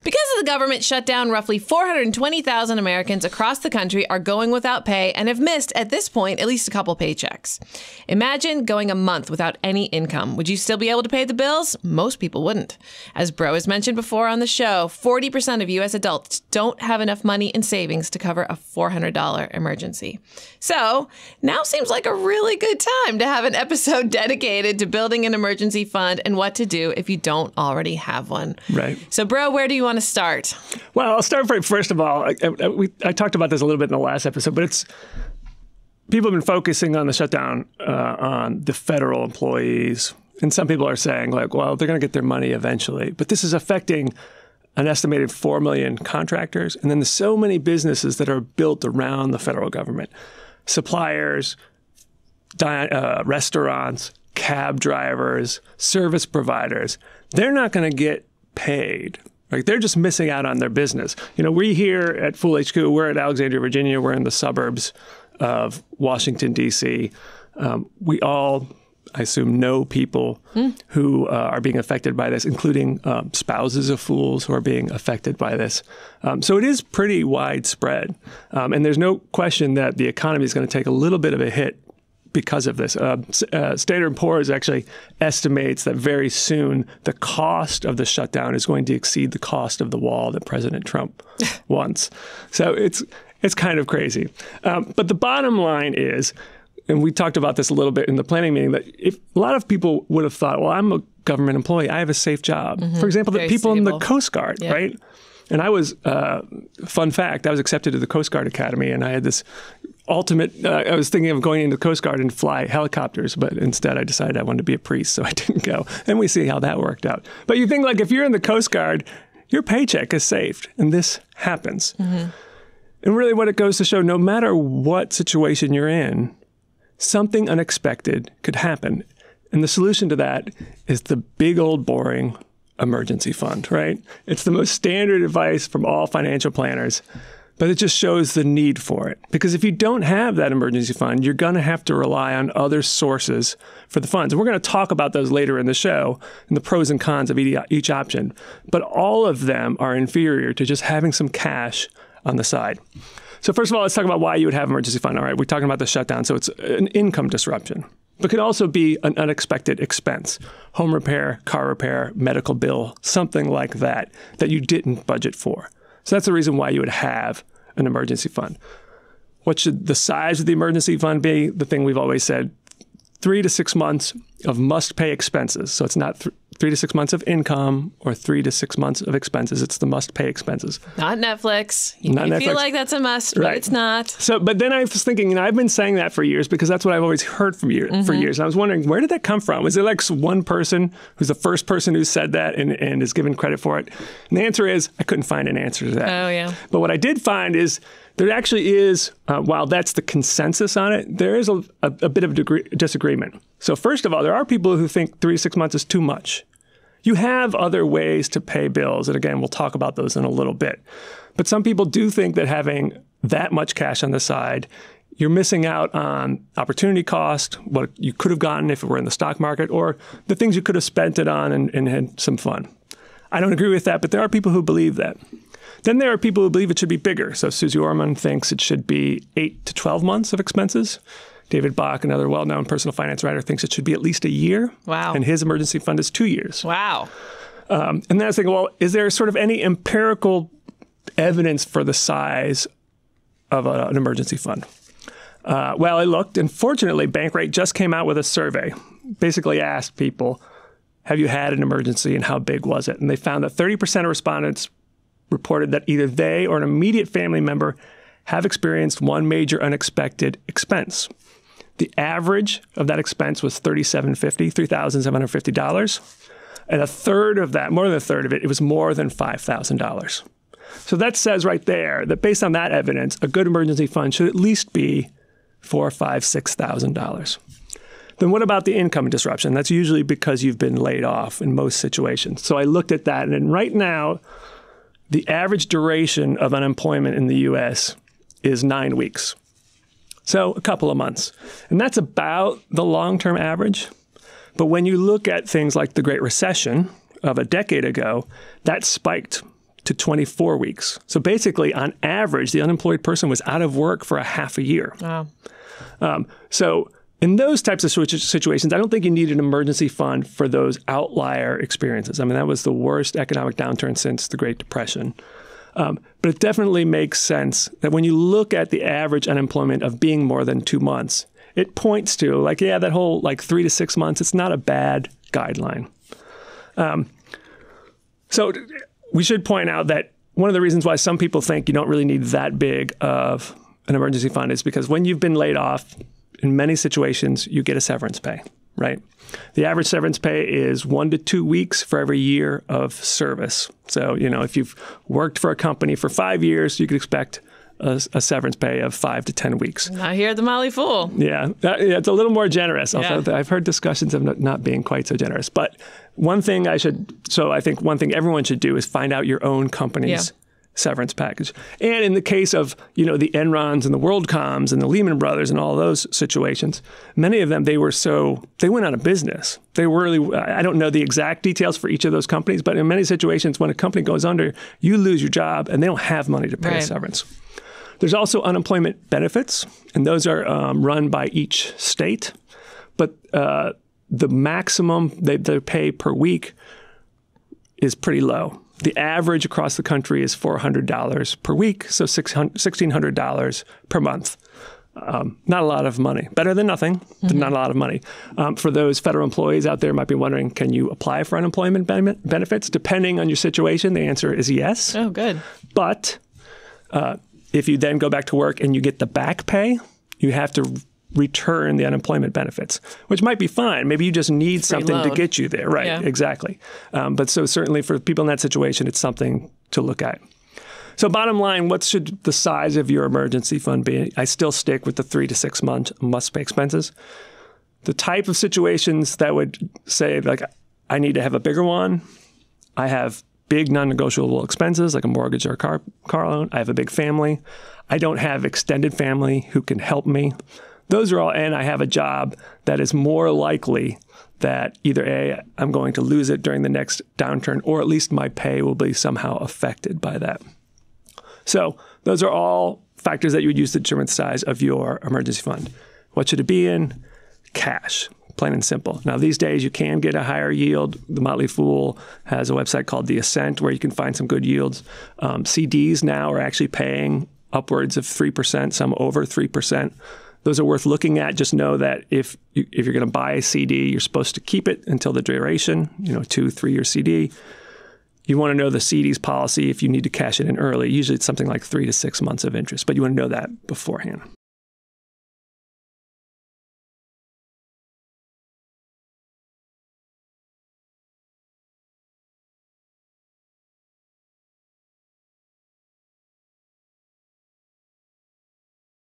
Because of the government shutdown, roughly 420,000 Americans across the country are going without pay and have missed, at this point, at least a couple paychecks. Imagine going a month without any income. Would you still be able to pay the bills? Most people wouldn't. As Bro has mentioned before on the show, 40% of U.S. adults don't have enough money in savings to cover a $400 emergency. So now seems like a really good time to have an episode dedicated to building an emergency fund and what to do if you don't already have one. Right. So, Bro, where do you want to start? Well, I'll start first of all. I talked about this a little bit in the last episode, but people have been focusing on the shutdown on the federal employees. And some people are saying, like, well, they're going to get their money eventually. But this is affecting an estimated 4 million contractors. And then there's so many businesses that are built around the federal government. Suppliers, restaurants, cab drivers, service providers. They're not going to get paid. Like, they're just missing out on their business. You know, we here at Fool HQ, we're at Alexandria, Virginia. We're in the suburbs of Washington, D.C. We all, I assume, know people who are being affected by this, including spouses of fools who are being affected by this. So it is pretty widespread. And there's no question that the economy is going to take a little bit of a hit because of this. Standard & Poor's actually estimates that very soon the cost of the shutdown is going to exceed the cost of the wall that President Trump wants. So it's kind of crazy. But the bottom line is, and we talked about this a little bit in the planning meeting, that if a lot of people would have thought, well, I'm a government employee, I have a safe job. For example, the people in the Coast Guard, right? And I was, fun fact, I was accepted to the Coast Guard Academy, and I had this ultimate, I was thinking of going into the Coast Guard and fly helicopters, but instead I decided I wanted to be a priest, so I didn't go. And we see how that worked out. But you think, like, if you're in the Coast Guard, your paycheck is saved, and this happens. And really what it goes to show, no matter what situation you're in, something unexpected could happen. And the solution to that is the big old boring emergency fund, right? It's the most standard advice from all financial planners, but it just shows the need for it. Because if you don't have that emergency fund, you're going to have to rely on other sources for the funds. And we're going to talk about those later in the show and the pros and cons of each option. But all of them are inferior to just having some cash on the side. So first of all, let's talk about why you would have an emergency fund. All right, we're talking about the shutdown. So it's an income disruption. But it could also be an unexpected expense, home repair, car repair, medical bill, something like that, that you didn't budget for. So that's the reason why you would have an emergency fund. What should the size of the emergency fund be? The thing we've always said, 3 to 6 months of must-pay expenses. So it's not 3 to 6 months of income or 3 to 6 months of expenses. It's the must-pay expenses. Not Netflix. You feel like that's a must, but it's not. So, but then I was thinking, you know, I've been saying that for years because that's what I've always heard from you for years. And I was wondering, where did that come from? Was it like one person who's the first person who said that and is given credit for it? And the answer is, I couldn't find an answer to that. Oh, yeah. But what I did find is there actually is, while that's the consensus on it, there is a bit of disagreement. So first of all, there are people who think 3 to 6 months is too much. You have other ways to pay bills. And again, we'll talk about those in a little bit. But some people do think that having that much cash on the side, you're missing out on opportunity cost, what you could have gotten if it were in the stock market, or the things you could have spent it on and had some fun. I don't agree with that, but there are people who believe that. Then there are people who believe it should be bigger. So Susie Orman thinks it should be 8 to 12 months of expenses. David Bach, another well-known personal finance writer, thinks it should be at least a year. Wow. And his emergency fund is 2 years. Wow. And then I was thinking, well, is there sort of any empirical evidence for the size of an emergency fund? Well, I looked, and fortunately, Bankrate just came out with a survey. Basically asked people, have you had an emergency and how big was it? And they found that 30% of respondents reported that either they or an immediate family member have experienced one major unexpected expense. The average of that expense was $3,750. And a third of that, more than a third of it, it was more than $5,000. So that says right there that based on that evidence, a good emergency fund should at least be $4,000, $5,000, $6,000. Then what about the income disruption? That's usually because you've been laid off in most situations. So I looked at that, and right now, the average duration of unemployment in the U.S. is 9 weeks. So a couple of months. And that's about the long-term average. But when you look at things like the Great Recession of a decade ago, that spiked to 24 weeks. So basically, on average, the unemployed person was out of work for a half a year. Wow. So in those types of situations, I don't think you need an emergency fund for those outlier experiences. I mean, that was the worst economic downturn since the Great Depression. But it definitely makes sense that when you look at the average unemployment of being more than 2 months, it points to like, yeah, that whole like 3 to 6 months, it's not a bad guideline. So we should point out that one of the reasons why some people think you don't really need that big of an emergency fund is because when you've been laid off, in many situations, you get a severance pay, right? The average severance pay is 1 to 2 weeks for every year of service. So, if you've worked for a company for 5 years, you could expect a severance pay of 5 to 10 weeks. Not here at the Motley Fool. Yeah, it's a little more generous. Yeah. Also, I've heard discussions of not being quite so generous. But I think one thing everyone should do is find out your own company's severance package. And in the case of, the Enrons and the WorldComs and the Lehman Brothers and all those situations, many of them, they went out of business. They were really, I don't know the exact details for each of those companies, but in many situations, when a company goes under, you lose your job and they don't have money to pay a severance. There's also unemployment benefits, and those are run by each state. But the maximum they pay per week is pretty low. The average across the country is $400 per week, so $1,600 per month. Not a lot of money. Better than nothing, but not a lot of money. For those federal employees out there might be wondering, can you apply for unemployment benefits? Depending on your situation, the answer is yes. Oh, good. But if you then go back to work and you get the back pay, you have to return the unemployment benefits, which might be fine. Maybe you just need something to get you there. Right, exactly. But so certainly for people in that situation, it's something to look at. So bottom line, what should the size of your emergency fund be? I still stick with the 3 to 6 month must-pay expenses. The type of situations that would say, like, I need to have a bigger one, I have big non-negotiable expenses like a mortgage or a car loan. I have a big family. I don't have extended family who can help me. Those are all, and I have a job that is more likely that either A, I'm going to lose it during the next downturn, or at least my pay will be somehow affected by that. So those are all factors that you would use to determine the size of your emergency fund. What should it be in? Cash. Plain and simple. Now, these days, you can get a higher yield. The Motley Fool has a website called The Ascent where you can find some good yields. CDs now are actually paying upwards of 3%, some over 3%. Those are worth looking at. Just know that if you're going to buy a CD, you're supposed to keep it until the duration, 2-3 year CD. You want to know the CD's policy if you need to cash it in early. Usually it's something like 3 to 6 months of interest, but you want to know that beforehand.